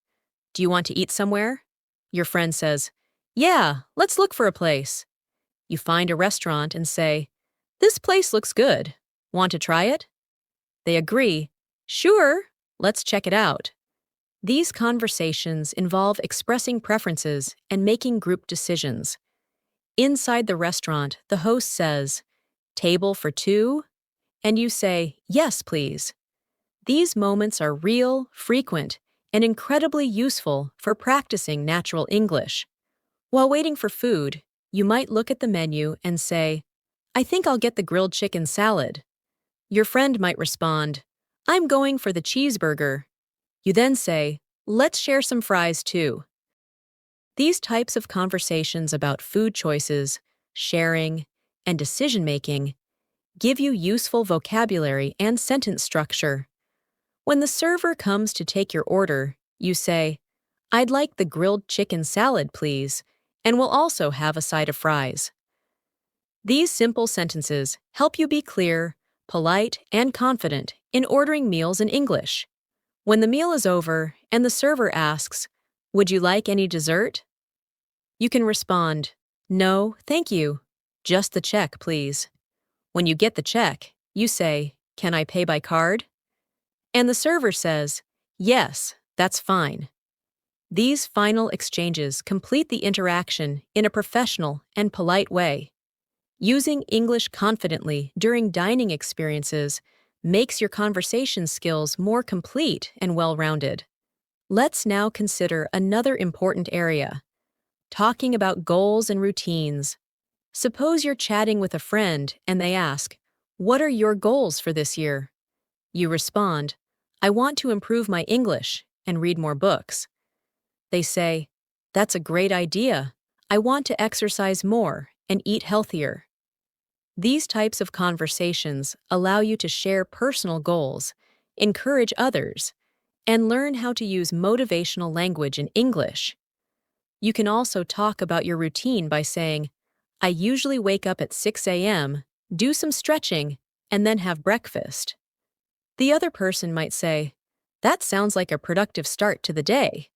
Do you want to eat somewhere?" Your friend says, "Yeah, let's look for a place." You find a restaurant and say, "This place looks good. Want to try it?" They agree, "Sure, let's check it out." These conversations involve expressing preferences and making group decisions. Inside the restaurant, the host says, "Table for two?" And you say, "Yes, please." These moments are real, frequent, and incredibly useful for practicing natural English. While waiting for food, you might look at the menu and say, "I think I'll get the grilled chicken salad." Your friend might respond, "I'm going for the cheeseburger." You then say, "Let's share some fries too." These types of conversations about food choices, sharing, and decision-making give you useful vocabulary and sentence structure. When the server comes to take your order, you say, "I'd like the grilled chicken salad, please, and we'll also have a side of fries." These simple sentences help you be clear, polite, and confident in ordering meals in English. When the meal is over and the server asks, "Would you like any dessert?" you can respond, "No, thank you. Just the check, please." When you get the check, you say, "Can I pay by card?" And the server says, "Yes, that's fine." These final exchanges complete the interaction in a professional and polite way. Using English confidently during dining experiences makes your conversation skills more complete and well-rounded. Let's now consider another important area: talking about goals and routines. Suppose you're chatting with a friend and they ask, "What are your goals for this year?" You respond, "I want to improve my English and read more books." They say, "That's a great idea. I want to exercise more and eat healthier." These types of conversations allow you to share personal goals, encourage others, and learn how to use motivational language in English. You can also talk about your routine by saying, "I usually wake up at 6 a.m., do some stretching, and then have breakfast." The other person might say, "That sounds like a productive start to the day."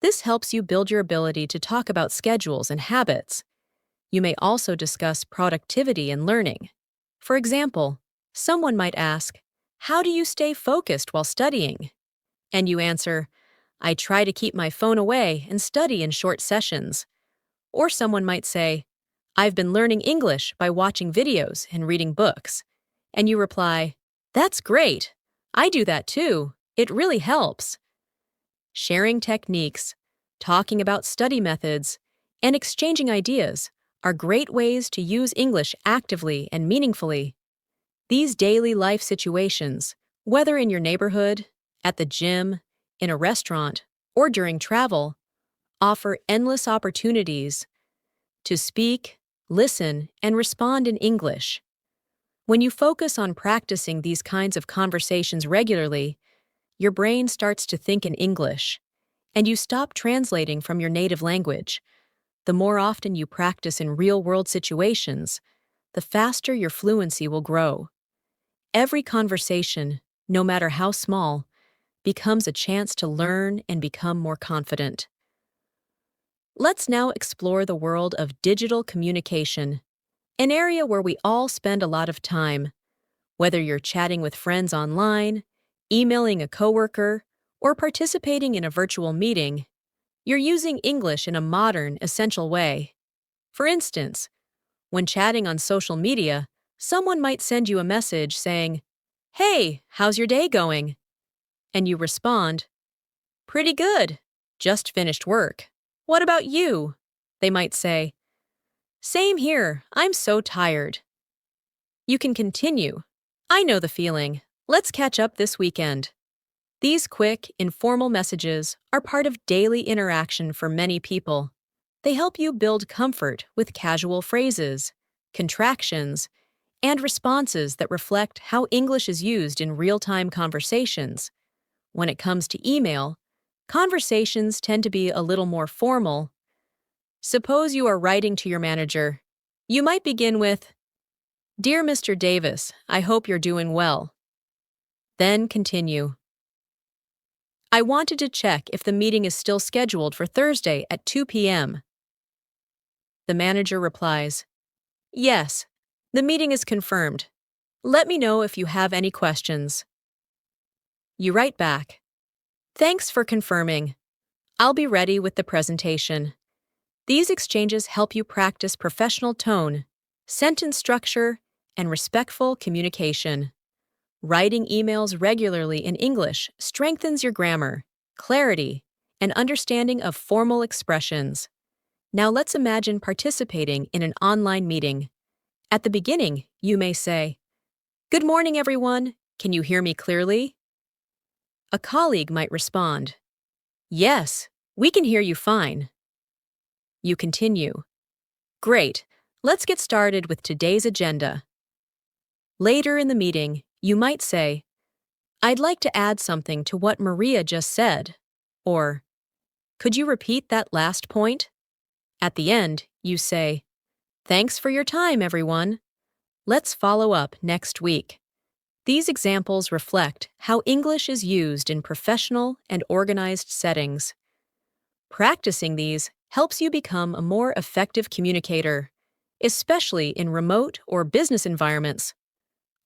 This helps you build your ability to talk about schedules and habits. You may also discuss productivity and learning. For example, someone might ask, "How do you stay focused while studying?" And you answer, "I try to keep my phone away and study in short sessions." Or someone might say, "I've been learning English by watching videos and reading books." And you reply, "That's great. I do that too. It really helps." Sharing techniques, talking about study methods, and exchanging ideas are great ways to use English actively and meaningfully. These daily life situations, whether in your neighborhood, at the gym, in a restaurant, or during travel, offer endless opportunities to speak, listen, and respond in English. When you focus on practicing these kinds of conversations regularly, your brain starts to think in English, and you stop translating from your native language. The more often you practice in real-world situations, the faster your fluency will grow. Every conversation, no matter how small, becomes a chance to learn and become more confident. Let's now explore the world of digital communication, an area where we all spend a lot of time. Whether you're chatting with friends online, emailing a coworker, or participating in a virtual meeting, you're using English in a modern, essential way. For instance, when chatting on social media, someone might send you a message saying, "Hey, how's your day going?" And you respond, "Pretty good. Just finished work. What about you?" They might say, "Same here. I'm so tired." You can continue. "I know the feeling. Let's catch up this weekend." These quick, informal messages are part of daily interaction for many people. They help you build comfort with casual phrases, contractions, and responses that reflect how English is used in real-time conversations. When it comes to email, conversations tend to be a little more formal. Suppose you are writing to your manager. You might begin with, "Dear Mr. Davis, I hope you're doing well." Then continue. "I wanted to check if the meeting is still scheduled for Thursday at 2 p.m. The manager replies, "Yes, the meeting is confirmed. Let me know if you have any questions." You write back, "Thanks for confirming. I'll be ready with the presentation." These exchanges help you practice professional tone, sentence structure, and respectful communication. Writing emails regularly in English strengthens your grammar, clarity, and understanding of formal expressions. Now let's imagine participating in an online meeting. At the beginning, you may say, "Good morning, everyone. Can you hear me clearly?" A colleague might respond, "Yes, we can hear you fine." You continue, "Great. Let's get started with today's agenda." Later in the meeting, you might say, "I'd like to add something to what Maria just said," or, "Could you repeat that last point?" At the end, you say, "Thanks for your time, everyone. Let's follow up next week." These examples reflect how English is used in professional and organized settings. Practicing these helps you become a more effective communicator, especially in remote or business environments.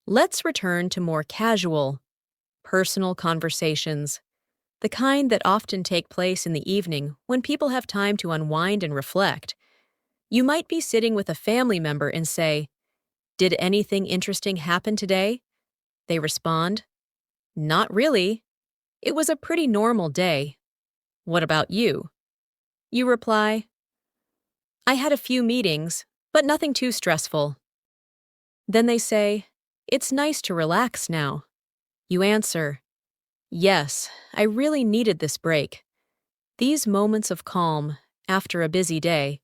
Let's return to more casual, personal conversations, the kind that often take place in the evening when people have time to unwind and reflect. You might be sitting with a family member and say, "Did anything interesting happen today?" They respond, "Not really. It was a pretty normal day. What about you?" You reply, "I had a few meetings, but nothing too stressful." Then they say, "It's nice to relax now." You answer, "Yes, I really needed this break." These moments of calm, after a busy day,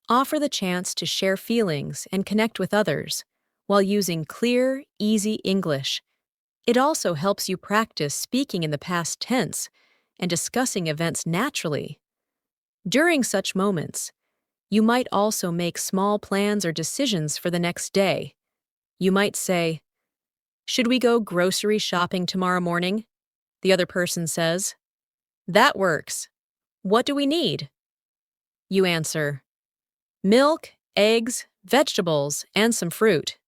offer the chance to share feelings and connect with others while using clear, easy English. It also helps you practice speaking in the past tense and discussing events naturally. During such moments, you might also make small plans or decisions for the next day. You might say, "Should we go grocery shopping tomorrow morning?" The other person says, "That works. What do we need?" You answer, "Milk, eggs, vegetables, and some fruit."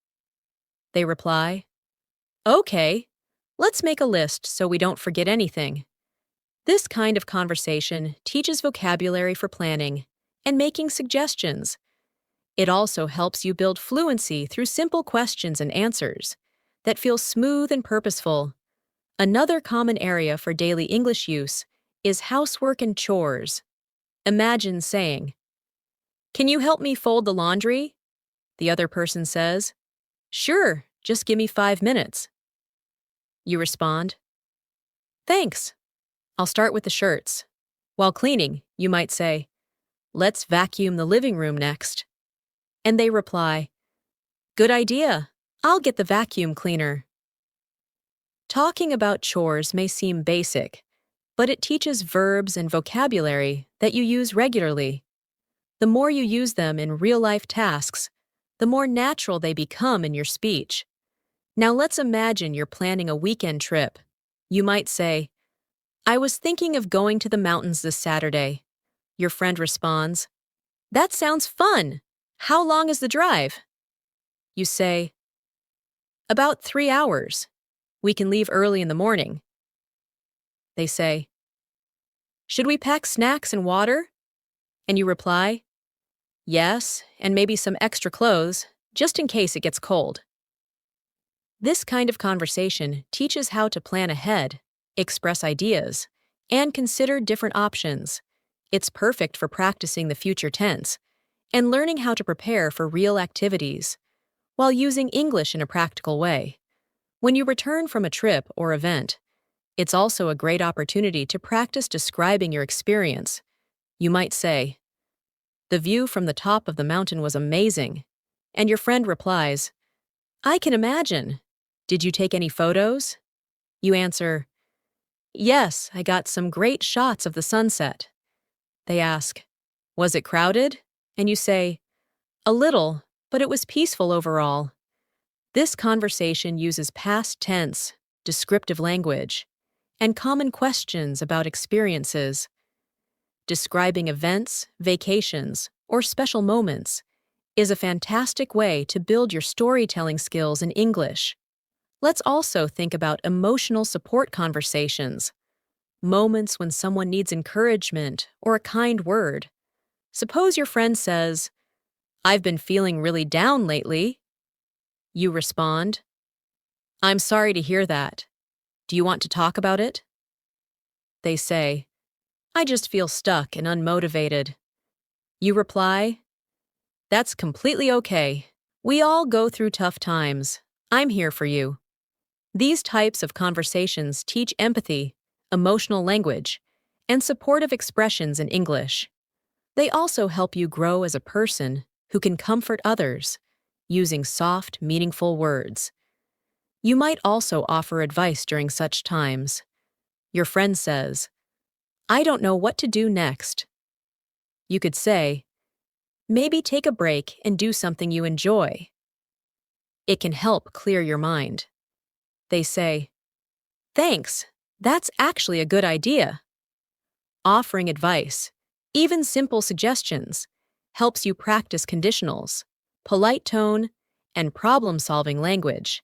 They reply, "Okay, let's make a list so we don't forget anything." This kind of conversation teaches vocabulary for planning and making suggestions. It also helps you build fluency through simple questions and answers that feel smooth and purposeful. Another common area for daily English use is housework and chores. Imagine saying, "Can you help me fold the laundry?" The other person says, "Sure, just give me 5 minutes." You respond, "Thanks. I'll start with the shirts." While cleaning, you might say, "Let's vacuum the living room next." And they reply, "Good idea. I'll get the vacuum cleaner." Talking about chores may seem basic, but it teaches verbs and vocabulary that you use regularly. The more you use them in real-life tasks, the more natural they become in your speech. Now let's imagine you're planning a weekend trip. You might say, I was thinking of going to the mountains this Saturday. Your friend responds, That sounds fun. How long is the drive? You say, About 3 hours. We can leave early in the morning. They say, Should we pack snacks and water? And you reply, Yes, and maybe some extra clothes, just in case it gets cold. This kind of conversation teaches how to plan ahead, express ideas, and consider different options. It's perfect for practicing the future tense and learning how to prepare for real activities while using English in a practical way. When you return from a trip or event, it's also a great opportunity to practice describing your experience. You might say, The view from the top of the mountain was amazing. And your friend replies, I can imagine. Did you take any photos? You answer, Yes, I got some great shots of the sunset. They ask, Was it crowded? And you say, A little, but it was peaceful overall. This conversation uses past tense, descriptive language, and common questions about experiences. Describing events, vacations, or special moments is a fantastic way to build your storytelling skills in English. Let's also think about emotional support conversations, moments when someone needs encouragement or a kind word. Suppose your friend says, I've been feeling really down lately. You respond, I'm sorry to hear that. Do you want to talk about it? They say, I just feel stuck and unmotivated. You reply, That's completely okay. We all go through tough times. I'm here for you. These types of conversations teach empathy, emotional language, and supportive expressions in English. They also help you grow as a person who can comfort others using soft, meaningful words. You might also offer advice during such times. Your friend says, I don't know what to do next. You could say, Maybe take a break and do something you enjoy. It can help clear your mind. They say, Thanks, that's actually a good idea. Offering advice, even simple suggestions, helps you practice conditionals, polite tone, and problem-solving language.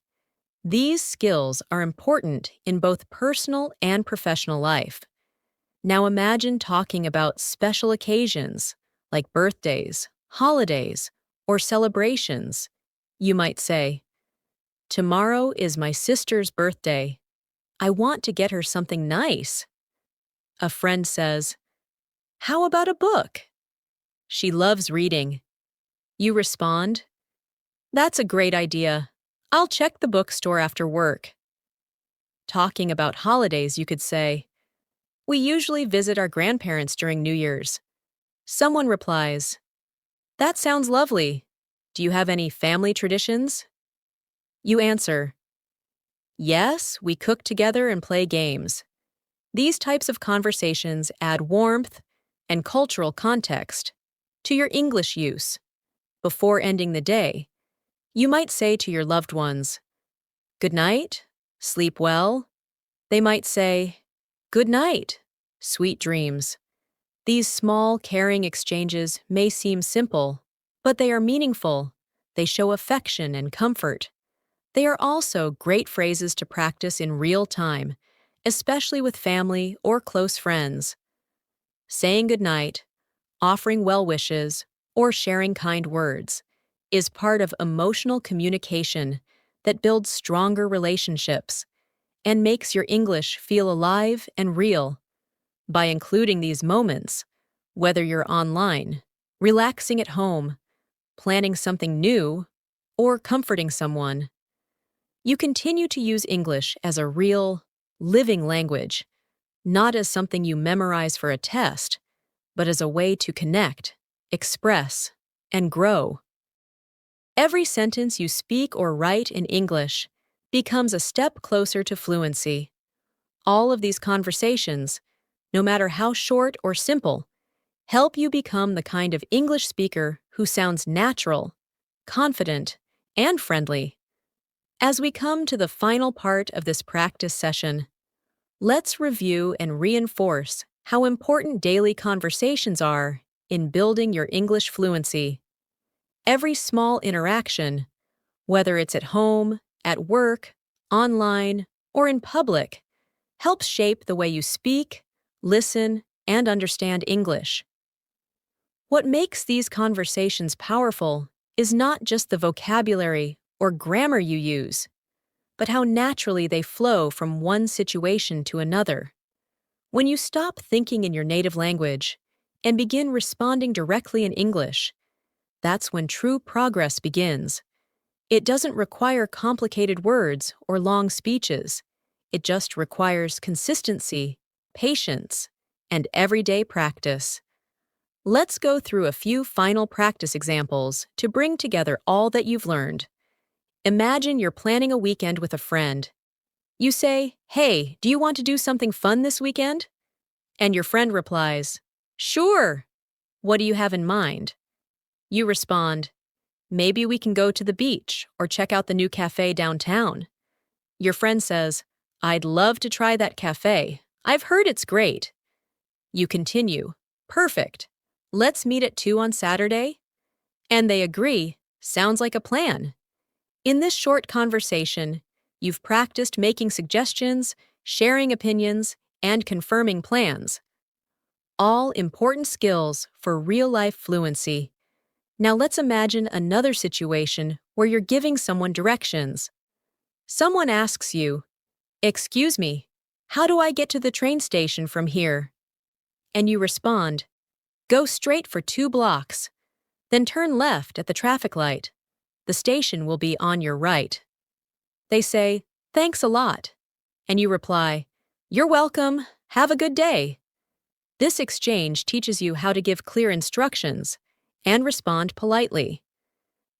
These skills are important in both personal and professional life. Now imagine talking about special occasions like birthdays, holidays, or celebrations. You might say, Tomorrow is my sister's birthday. I want to get her something nice. A friend says, How about a book? She loves reading. You respond, That's a great idea. I'll check the bookstore after work. Talking about holidays, you could say, We usually visit our grandparents during New Year's. Someone replies, That sounds lovely. Do you have any family traditions? You answer, Yes, we cook together and play games. These types of conversations add warmth and cultural context to your English use. Before ending the day, you might say to your loved ones, Good night, sleep well. They might say, Good night, sweet dreams. These small, caring exchanges may seem simple, but they are meaningful. They show affection and comfort. They are also great phrases to practice in real time, especially with family or close friends. Saying goodnight, offering well wishes, or sharing kind words is part of emotional communication that builds stronger relationships and makes your English feel alive and real. By including these moments, whether you're online, relaxing at home, planning something new, or comforting someone, you continue to use English as a real, living language, not as something you memorize for a test, but as a way to connect, express, and grow. Every sentence you speak or write in English becomes a step closer to fluency. All of these conversations, no matter how short or simple, help you become the kind of English speaker who sounds natural, confident, and friendly. As we come to the final part of this practice session, Let's review and reinforce how important daily conversations are in building your English fluency. Every small interaction, whether it's at home, at work, online, or in public, helps shape the way you speak, listen, and understand English. What makes these conversations powerful is not just the vocabulary or grammar you use, but how naturally they flow from one situation to another. When you stop thinking in your native language and begin responding directly in English, that's when true progress begins. It doesn't require complicated words or long speeches. It just requires consistency, patience, and everyday practice. Let's go through a few final practice examples to bring together all that you've learned. Imagine you're planning a weekend with a friend. You say, "Hey, do you want to do something fun this weekend?" And your friend replies, "Sure. What do you have in mind?" You respond, "Maybe we can go to the beach or check out the new cafe downtown." Your friend says, "I'd love to try that cafe. I've heard it's great." You continue, "Perfect. Let's meet at 2 on Saturday?" And they agree, "Sounds like a plan." In this short conversation, you've practiced making suggestions, sharing opinions, and confirming plans. All important skills for real-life fluency. Now let's imagine another situation where you're giving someone directions. Someone asks you, "Excuse me, how do I get to the train station from here?" And you respond, "Go straight for 2 blocks, then turn left at the traffic light. The station will be on your right." They say, "Thanks a lot." And you reply, "You're welcome. Have a good day." This exchange teaches you how to give clear instructions and respond politely.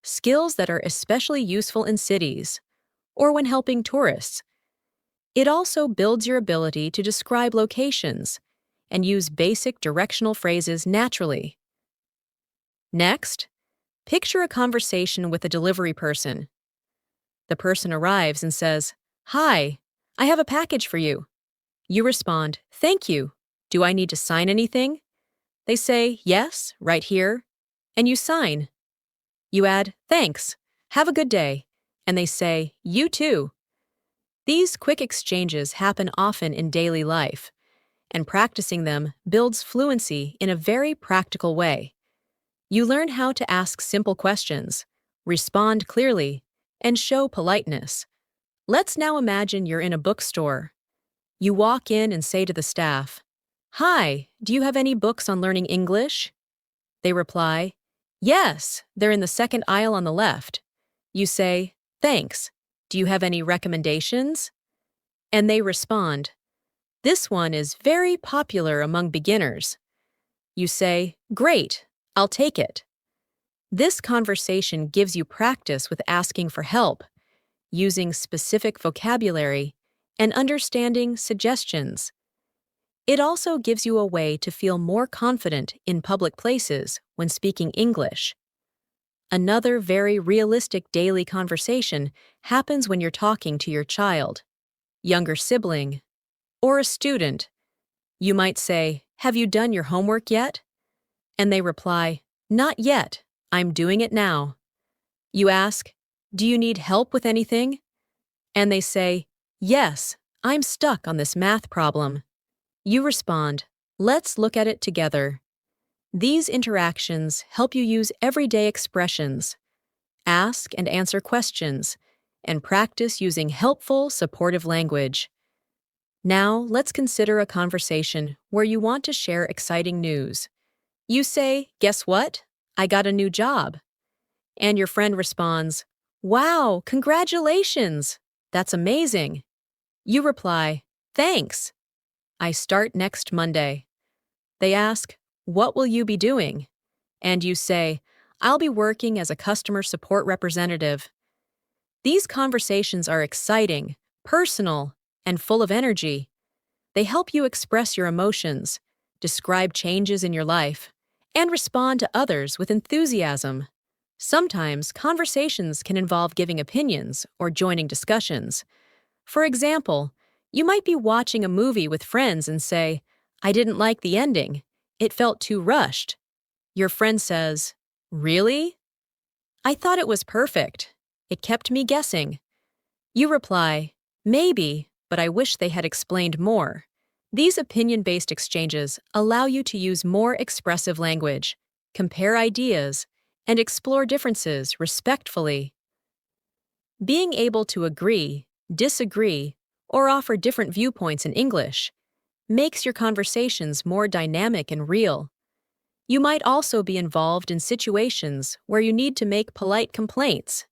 Skills that are especially useful in cities or when helping tourists. It also builds your ability to describe locations and use basic directional phrases naturally. Next, picture a conversation with a delivery person. The person arrives and says, "Hi, I have a package for you." You respond, "Thank you. Do I need to sign anything?" They say, "Yes, right here." And you sign. You add, "Thanks. Have a good day." And they say, "You too." These quick exchanges happen often in daily life, and practicing them builds fluency in a very practical way. You learn how to ask simple questions, respond clearly, and show politeness. Let's now imagine you're in a bookstore. You walk in and say to the staff, "Hi, do you have any books on learning English?" They reply, "Yes, they're in the second aisle on the left." You say, "Thanks. Do you have any recommendations?" And they respond, "This one is very popular among beginners." You say, "Great, I'll take it." This conversation gives you practice with asking for help, using specific vocabulary, and understanding suggestions. It also gives you a way to feel more confident in public places when speaking English. Another very realistic daily conversation happens when you're talking to your child, younger sibling, or a student. You might say, "Have you done your homework yet?" And they reply, "Not yet. I'm doing it now." You ask, "Do you need help with anything?" And they say, "Yes, I'm stuck on this math problem." You respond, "Let's look at it together." These interactions help you use everyday expressions, ask and answer questions, and practice using helpful, supportive language. Now, let's consider a conversation where you want to share exciting news. You say, "Guess what? I got a new job." And your friend responds, "Wow, congratulations! That's amazing." You reply, "Thanks. I start next Monday." They ask, "What will you be doing?" And you say, "I'll be working as a customer support representative." These conversations are exciting, personal, and full of energy. They help you express your emotions, describe changes in your life, and respond to others with enthusiasm. Sometimes conversations can involve giving opinions or joining discussions. For example, You might be watching a movie with friends and say, I didn't like the ending. It felt too rushed. Your friend says, Really? I thought it was perfect. It kept me guessing. You reply, Maybe, but I wish they had explained more. These opinion-based exchanges allow you to use more expressive language, compare ideas, and explore differences respectfully. Being able to agree, disagree, or offer different viewpoints in English makes your conversations more dynamic and real. You might also be involved in situations where you need to make polite complaints.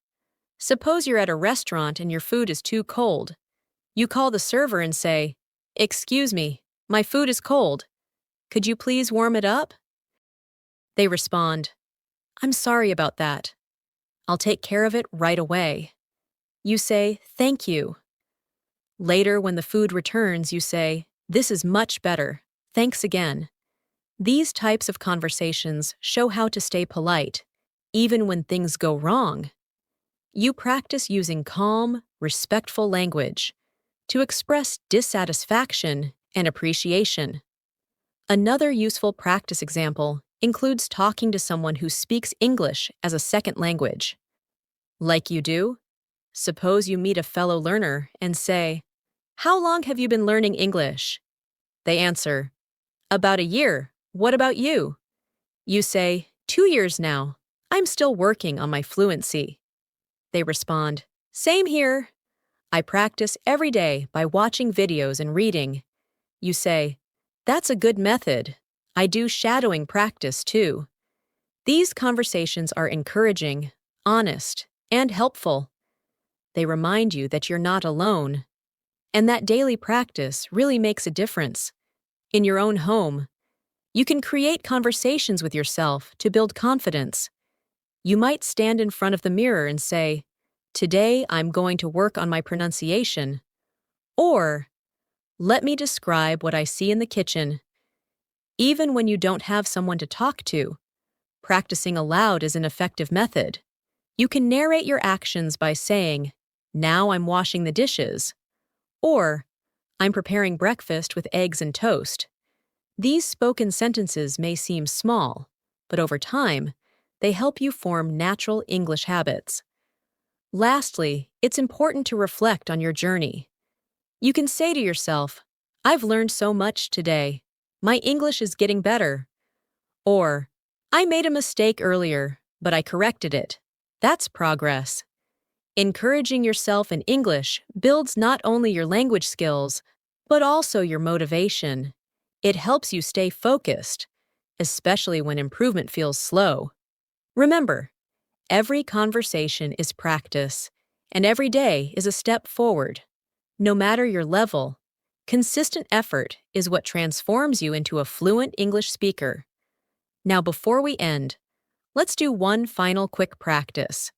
Suppose you're at a restaurant and your food is too cold. You call the server and say, Excuse me, my food is cold. Could you please warm it up? They respond, I'm sorry about that. I'll take care of it right away. You say, Thank you. Later, when the food returns, you say, This is much better. Thanks again. These types of conversations show how to stay polite, even when things go wrong. You practice using calm, respectful language to express dissatisfaction and appreciation. Another useful practice example includes talking to someone who speaks English as a second language. Like you do, suppose you meet a fellow learner and say, How long have you been learning English? They answer, About a year. What about you? You say, 2 years now. I'm still working on my fluency. They respond, Same here. I practice every day by watching videos and reading. You say, That's a good method. I do shadowing practice too. These conversations are encouraging, honest, and helpful. They remind you that you're not alone, and that daily practice really makes a difference. In your own home, you can create conversations with yourself to build confidence. You might stand in front of the mirror and say, Today I'm going to work on my pronunciation. Or, Let me describe what I see in the kitchen. Even when you don't have someone to talk to, practicing aloud is an effective method. You can narrate your actions by saying, Now I'm washing the dishes. Or, I'm preparing breakfast with eggs and toast. These spoken sentences may seem small, but over time, they help you form natural English habits. Lastly, it's important to reflect on your journey. You can say to yourself, I've learned so much today. My English is getting better. Or, I made a mistake earlier, but I corrected it. That's progress. Encouraging yourself in English builds not only your language skills, but also your motivation. It helps you stay focused, especially when improvement feels slow. Remember, every conversation is practice, and every day is a step forward. No matter your level, consistent effort is what transforms you into a fluent English speaker. Now, before we end, let's do one final quick practice.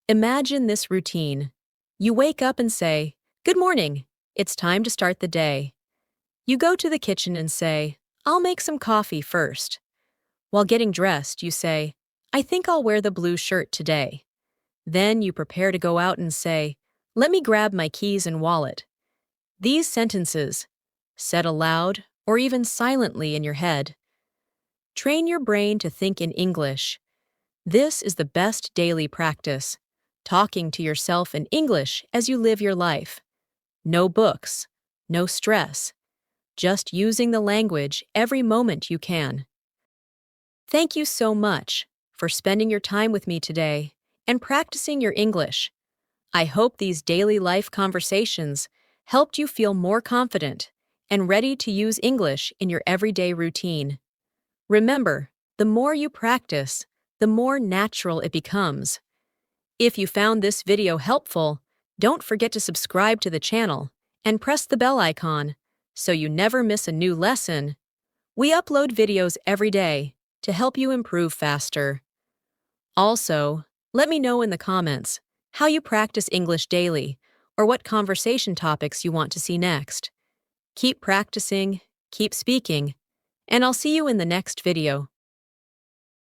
Imagine this routine. You wake up and say, Good morning. It's time to start the day. You go to the kitchen and say, I'll make some coffee first. While getting dressed, you say, I think I'll wear the blue shirt today. Then you prepare to go out and say, Let me grab my keys and wallet. These sentences, said aloud or even silently in your head, train your brain to think in English. This is the best daily practice, talking to yourself in English as you live your life. No books, no stress, just using the language every moment you can. Thank you so much for spending your time with me today and practicing your English. I hope these daily life conversations helped you feel more confident and ready to use English in your everyday routine. Remember, the more you practice, the more natural it becomes. If you found this video helpful, don't forget to subscribe to the channel and press the bell icon so you never miss a new lesson. We upload videos every day to help you improve faster. Also, let me know in the comments how you practice English daily or what conversation topics you want to see next. Keep practicing, keep speaking, and I'll see you in the next video.